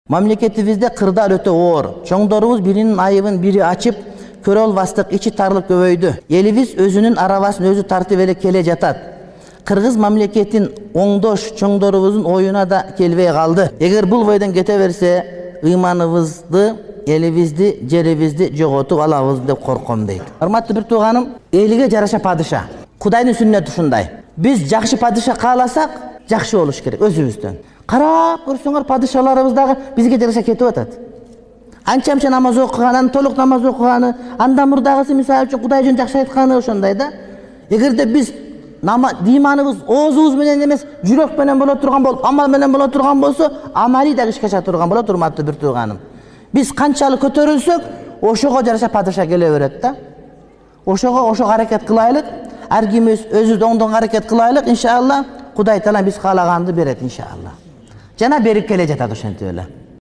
Mamleketibizde kırдар öte oor. Çoңдорубуз birinin ayıbın biri açıp körө alбастык, içi tarlık көбөйдү. Elibиz özünün arabasını özü tartып ele kele жатат. Kırgız mamleketin оңдош çoңдорубуздун oyuna da kelbey kaldı. Eğer bul boydan kete verse ыйманыбызды, elibizdi, жерибизди жоготуп алабыз деп корком дейт. Урматтуу bir тууганым, элиге жараша падыша. Кудайдын сүннөтү ушундай. Биз жакшы падыша кааласак, жакшы болуш керек өзүбүздөн. Карап көрсөңөр падышаларыбыз дагы бизге жараша кетип атат. Анча намаз окуганы, толук намаз окуганы, андан мурдагысы мисалы үчүн Кудай жөн жакшы айтканы ошондой да. Эгерде биз диманыбыз оозубуз менен эмес, жүрөк менен боло турган болуп, амал менен боло турган болсо, амали да ишке аша турган болот, урматтуу bir тууганым. Биз канчалык көтөрүлсөк, ошого жараша падыша келе берет да. Ошо аракет кылайлык, ар ким өзү оңдон аракет кылайлык, иншалла Кудай таала биз каалаганды берет иншалла. Жана берип келе жатат ошентип эле.